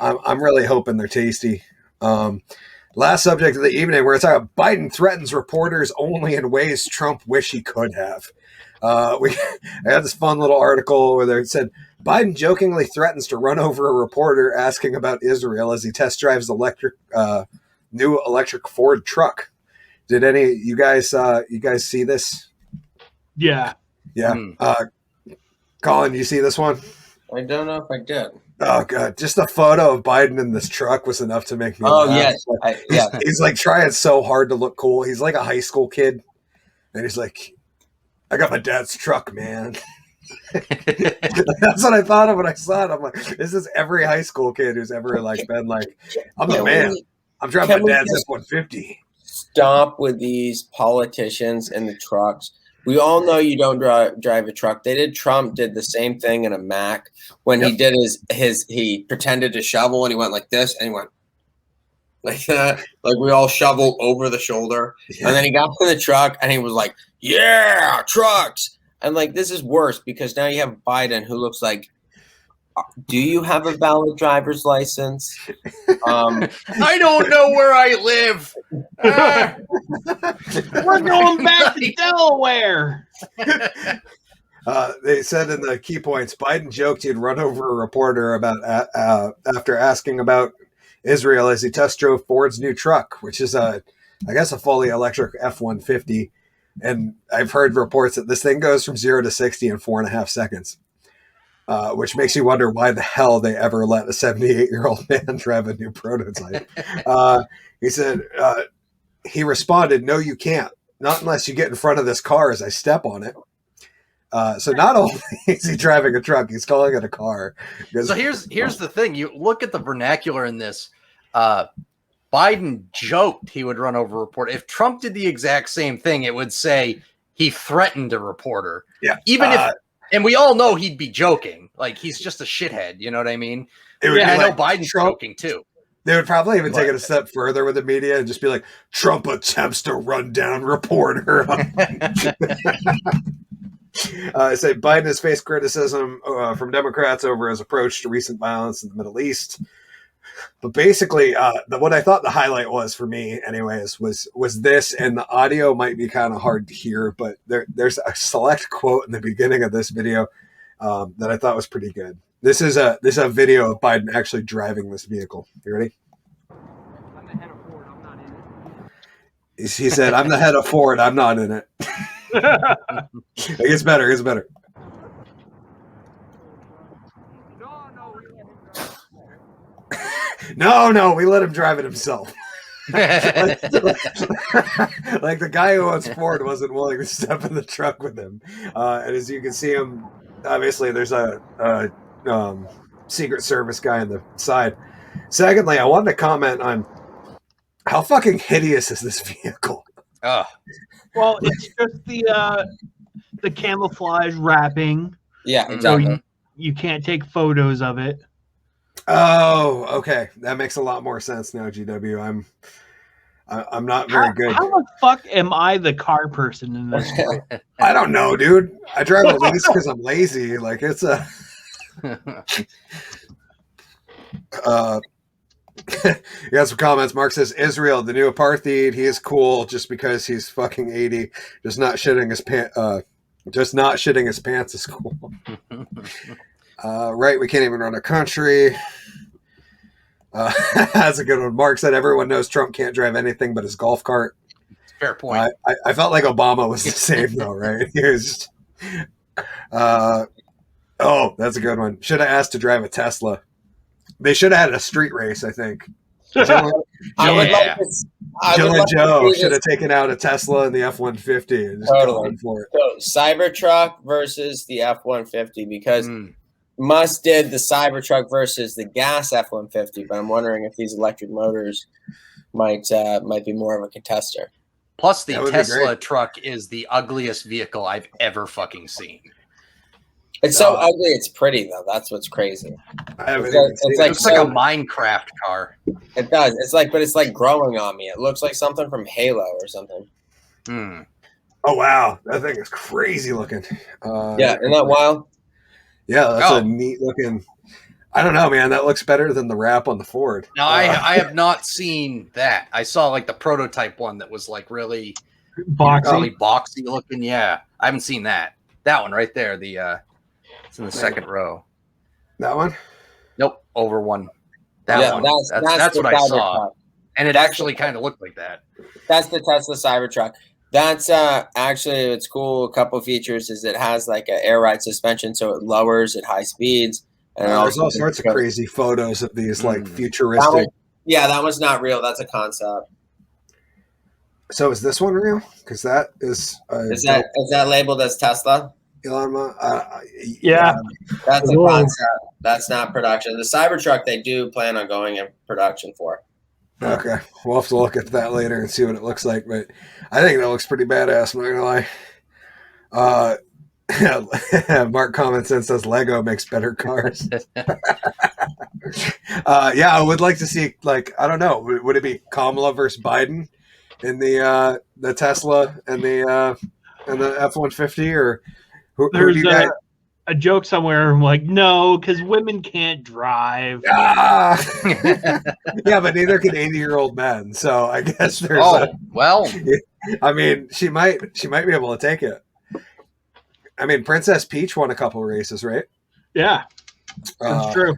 I'm really hoping they're tasty. Last subject of the evening, we're talking about Biden threatens reporters only in ways Trump wish he could have. I had this fun little article where it said Biden jokingly threatens to run over a reporter asking about Israel as he test drives new electric Ford truck. Did any you guys see this? Yeah. Colin, you see this one? I don't know if I did. Oh god, just a photo of Biden in this truck was enough to make me laugh. Yes. He's like trying so hard to look cool. He's like a high school kid. And he's like, I got my dad's truck, man. That's what I thought of when I saw it. I'm like, this is every high school kid who's ever like been like, I'm the man. I'm driving my dad's F-150. Stop with these politicians in the trucks. We all know you don't drive a truck. Trump did the same thing in a Mac when he did he pretended to shovel and he went like this and he went like that. Like we all shovel over the shoulder. Yeah. And then he got in the truck and he was like, yeah, trucks. And like, this is worse because now you have Biden who looks like, do you have a valid driver's license? I don't know where I live. We're going back to Delaware. They said in the key points, Biden joked he'd run over a reporter about after asking about Israel as he test drove Ford's new truck, which is I guess a fully electric F-150. And I've heard reports that this thing goes from 0 to 60 in 4.5 seconds. Which makes you wonder why the hell they ever let a 78-year-old man drive a new prototype. He said, he responded, no, you can't. Not unless you get in front of this car as I step on it. So not only is he driving a truck, he's calling it a car. So here's the thing. You look at the vernacular in this. Biden joked he would run over a reporter. If Trump did the exact same thing, it would say he threatened a reporter. Yeah. Even if... And we all know he'd be joking. Like, he's just a shithead. You know what I mean? I know Biden's joking, too. They would probably even take it a step further with the media and just be like, Trump attempts to run down reporter. I say Biden has faced criticism from Democrats over his approach to recent violence in the Middle East. But basically, what I thought the highlight was for me, anyways, was this, and the audio might be kind of hard to hear, but there's a select quote in the beginning of this video that I thought was pretty good. This is a video of Biden actually driving this vehicle. You ready? I'm the head of Ford. I'm not in it. He said, "I'm the head of Ford. I'm not in it." It gets better. It gets better. No, we let him drive it himself. like the guy who owns Ford wasn't willing to step in the truck with him. And as you can see him, obviously there's a Secret Service guy on the side. Secondly, I wanted to comment on how fucking hideous is this vehicle. Well, it's just the camouflage wrapping. Yeah, exactly. So you can't take photos of it. Oh, okay. That makes a lot more sense now, GW. I'm not very good. How the fuck am I the car person in this? I don't know, dude. I drive a lease because I'm lazy. Like it's a. You got some comments. Mark says Israel, the new apartheid. He is cool just because he's fucking 80. Just not shitting his pants is cool. Right, we can't even run a country. That's a good one. Mark said everyone knows Trump can't drive anything but his golf cart. Fair point. I felt like Obama was the same though, right? He was just, oh, that's a good one. Should have asked to drive a Tesla. They should have had a street race, I think. Jill and Joe should have taken out a Tesla and the F-150 and just gone for it. So Cybertruck versus the F-150 because Musk did the Cybertruck versus the gas F-150, but I'm wondering if these electric motors might be more of a contester. Plus, the Tesla truck is the ugliest vehicle I've ever fucking seen. It's so ugly, it's pretty though. That's what's crazy. It looks like a Minecraft car. It does. But it's like growing on me. It looks like something from Halo or something. Oh wow, that thing is crazy looking. Yeah, isn't that wild? Yeah, that's a neat looking. I don't know, man. That looks better than the wrap on the Ford. Now, I have not seen that. I saw like the prototype one that was like really boxy looking. Yeah, I haven't seen that. That one right there. It's in the second row. That one? Nope, over one. That one. That's what I saw. And it actually kind of looked like that. That's the Tesla Cybertruck. That's actually, it's cool. A couple of features is it has like an air ride suspension, so it lowers at high speeds. And there's all sorts of crazy photos of these like futuristic. That one's not real. That's a concept. So is this one real? Because that is that labeled as Tesla? Elon Musk. Yeah, that's a concept. That's not production. The Cybertruck they do plan on going in production for. Okay, we'll have to look at that later and see what it looks like. But I think that looks pretty badass. I'm not gonna lie. Mark comments and says Lego makes better cars. Yeah, I would like to see, like, I don't know, would it be Kamala versus Biden in the Tesla and the F-150, or who do you guys? A joke somewhere like, no, because women can't drive. Yeah, but neither can 80-year-old men. So I guess there's. I mean, she might be able to take it. I mean, Princess Peach won a couple races, right? Yeah, that's true.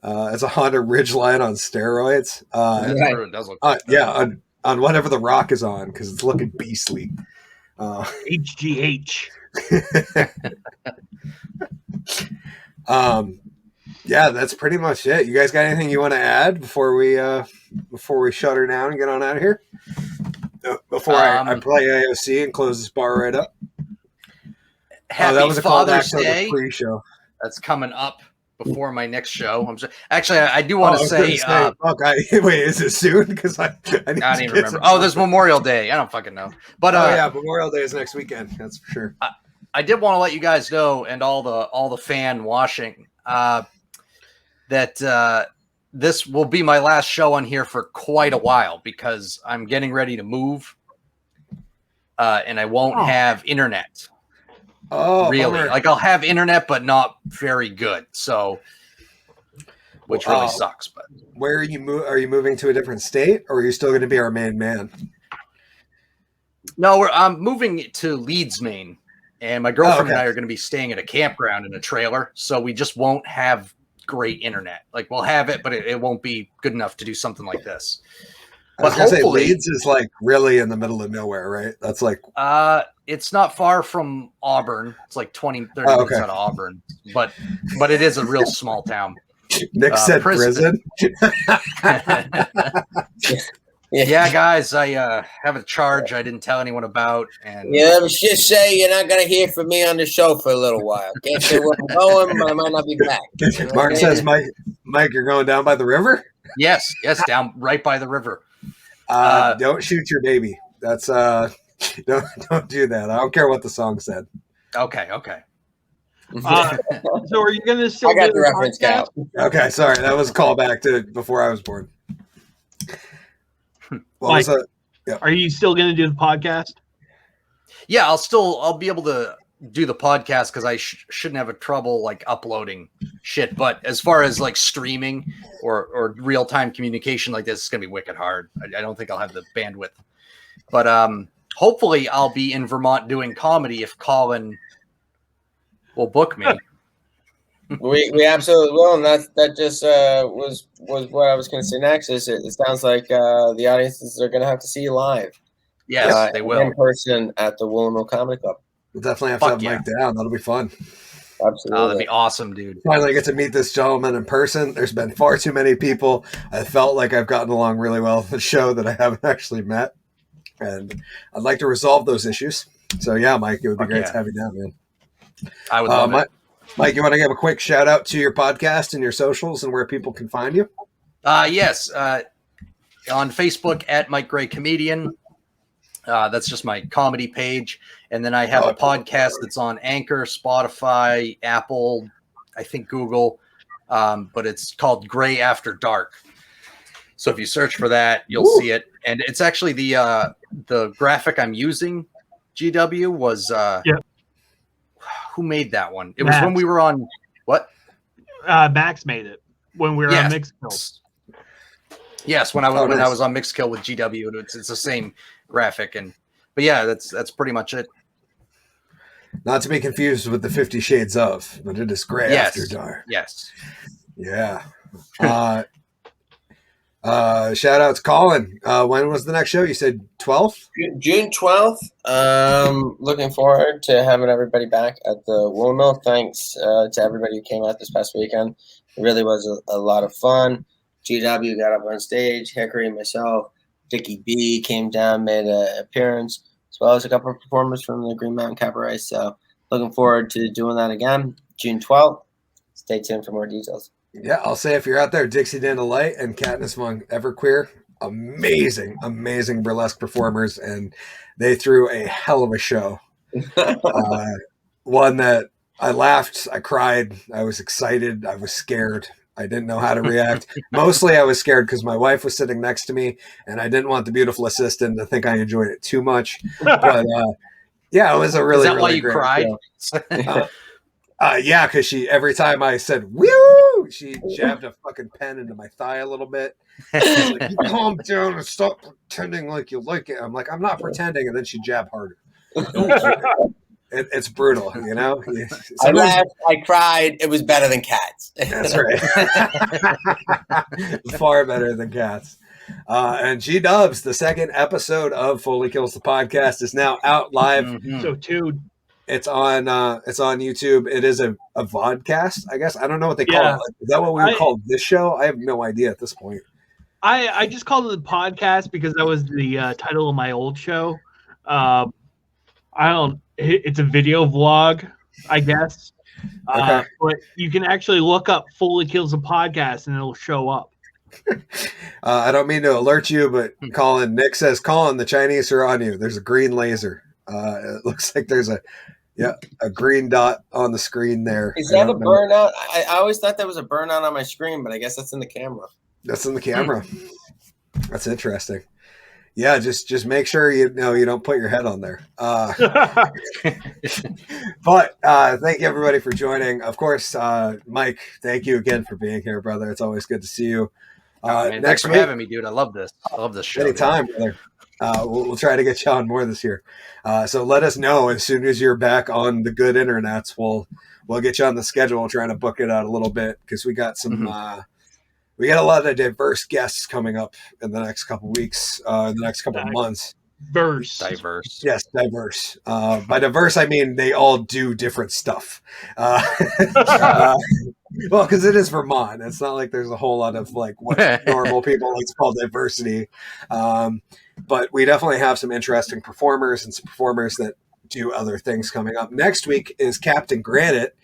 It's a Honda Ridgeline on steroids. It does look like on whatever the Rock is on, because it's looking beastly. HGH. Yeah, that's pretty much it. You guys got anything you want to add before we shut her down and get on out of here? Before I play AOC and close this bar right up. Happy that was a Father's callback to Day. the pre-show. That's coming up before my next show. Actually, I do want to say. Wait, is it soon? Because I didn't even remember. Oh, there's Memorial Day. I don't fucking know. But yeah, Memorial Day is next weekend. That's for sure. I did want to let you guys know, and all the fan washing, that this will be my last show on here for quite a while, because I'm getting ready to move, and I won't have internet. Oh, really? bummer. Like, I'll have internet, but not very good. So, which really sucks. But where are you Are you moving to a different state, or are you still going to be our main man? No, I'm moving to Leeds, Maine, and my girlfriend and I are going to be staying at a campground in a trailer. So we just won't have great internet. Like, we'll have it, but it won't be good enough to do something like this. But I was gonna say Leeds is like really in the middle of nowhere, right? That's like it's not far from Auburn. It's like 30 minutes out of Auburn, but it is a real small town. Nick said prison. Yeah, guys, I have a charge I didn't tell anyone about, and let's just say you're not gonna hear from me on the show for a little while. Can't say where I'm going, but I might not be back. Mark says, Mike, you're going down by the river? Yes, down right by the river. Don't shoot your baby. That's don't do that. I don't care what the song said. Okay. So are you going to still I got the reference out. Okay, sorry. That was a callback to before I was born. Mike, are you still going to do the podcast? Yeah, I'll be able to do the podcast, because I shouldn't have a trouble like uploading shit. But as far as like streaming or real-time communication like this, it's going to be wicked hard. I don't think I'll have the bandwidth. But hopefully I'll be in Vermont doing comedy if Collen will book me. We absolutely will, and that just was what I was going to say next. Is it sounds like the audiences are going to have to see you live. Yes, they will. In person at the Woolen Comedy Club. We'll definitely have to have Mike down. That'll be fun. Absolutely. Oh, that'd be awesome, dude. Finally get to meet this gentleman in person. There's been far too many people. I felt like I've gotten along really well with the show that I haven't actually met. And I'd like to resolve those issues. So yeah, Mike, it would be great to have you down, man. I would love it. Mike, you want to give a quick shout out to your podcast and your socials and where people can find you? Yes. On Facebook at Mike Gray Comedian. That's just my comedy page. And then I have a podcast that's on Anchor, Spotify, Apple, I think Google, but it's called Gray After Dark. So if you search for that, you'll see it. And it's actually the graphic I'm using, GW, was who made that one? It was when we were on what? Max made it when we were on Mixkill. Yes, when I nice. was on Mixkill with GW, it's the same graphic, but yeah, that's pretty much it. Not to be confused with the 50 Shades of, but it is Gray After Dark. Yes. Yeah. Shout out to Collen. When was the next show? You said 12th? June 12th. Looking forward to having everybody back at the Woolen Mill. Thanks to everybody who came out this past weekend. It really was a lot of fun. GW got up on stage. Hickory, myself, Dickie B came down, made an appearance, as well as a couple of performers from the Green Mountain Cabaret. So looking forward to doing that again, June 12th. Stay tuned for more details. Yeah, I'll say if you're out there, Dixie Dan Delight and Katniss Among Everqueer, amazing burlesque performers, and they threw a hell of a show. One that I laughed, I cried, I was excited, I was scared. I didn't know how to react. Mostly I was scared because my wife was sitting next to me, and I didn't want the beautiful assistant to think I enjoyed it too much. But yeah, it was a really, Is that really why you great cried? show. Yeah, because every time I said "woo," she jabbed a fucking pen into my thigh a little bit. Like, you calm down and stop pretending like you like it. I'm like, I'm not pretending, and then she jabbed harder. It's brutal, you know. I laughed, I cried. It was better than Cats. That's right. Far better than Cats. And G-Dubs, the second episode of Foley Kills the Podcast, is now out live. Mm-hmm. So, dude. It's on YouTube. It is a vodcast, I guess. I don't know what they call it. Like, is that what we would call this show? I have no idea at this point. I just called it a podcast because that was the title of my old show. It's a video vlog, I guess. Okay. But you can actually look up Foley Kills a Podcast and it'll show up. I don't mean to alert you, but Nick says, Collen, the Chinese are on you. There's a green laser. It looks like there's a green dot on the screen there. Is that a burnout? I always thought that was a burnout on my screen, but I guess that's in the camera. That's in the camera. That's interesting. Yeah, just make sure you don't put your head on there. But thank you everybody for joining. Of course, Mike, thank you again for being here, brother. It's always good to see you. Thanks for having me, dude. I love this. I love this show. Anytime, brother. We'll try to get you on more this year. So let us know as soon as you're back on the good internets. We'll get you on the schedule. We'll try to book it out a little bit because we got some. We got a lot of diverse guests coming up in the next couple weeks, in the next couple of months. Diverse. Yes, diverse. By diverse, I mean they all do different stuff. Well, because it is Vermont. It's not like there's a whole lot of like what normal people like to call diversity. But we definitely have some interesting performers and some performers that do other things coming up. Next week is Captain Granite.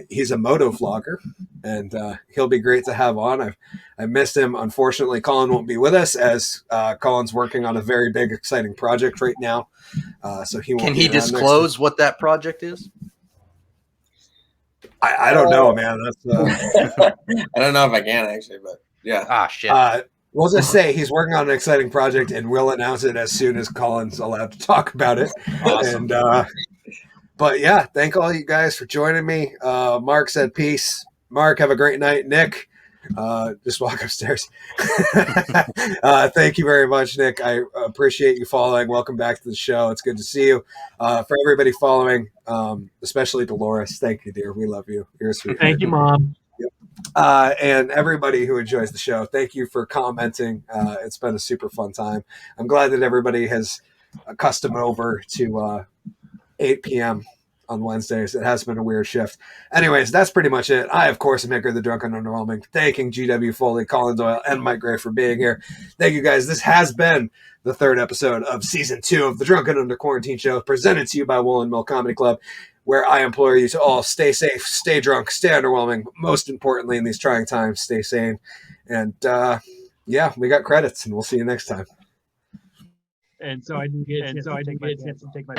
He's a moto vlogger, and he'll be great to have on. I missed him. Unfortunately, Collen won't be with us as Collen's working on a very big, exciting project right now. So he won't. Can he disclose what that project is? I don't know, man. That's I don't know if I can actually, but yeah. Ah, shit. We'll just say he's working on an exciting project, and we'll announce it as soon as Collen's allowed to talk about it. Awesome. And but yeah, thank all you guys for joining me. Mark said peace. Mark, have a great night. Nick, just walk upstairs. Thank you very much, Nick. I appreciate you following. Welcome back to the show. It's good to see you. For everybody following, especially Dolores, thank you, dear. We love you. You're a sweetheart. Thank you, Mom. And everybody who enjoys the show, thank you for commenting. It's been a super fun time. I'm glad that everybody has accustomed over to 8 p.m. on Wednesdays. It has been a weird shift. Anyways, that's pretty much it. I, of course, am Hickory the Drunk and Underwhelming, thanking GW Foley, Collen Doyle, and Mike Gray for being here. Thank you, guys. This has been the third episode of Season 2 of the Drunken Under Quarantine Show, presented to you by Woolen Mill Comedy Club, where I implore you to all stay safe, stay drunk, stay underwhelming. Most importantly, in these trying times, stay sane. And yeah, we got credits, and we'll see you next time. And so I didn't get a chance to take my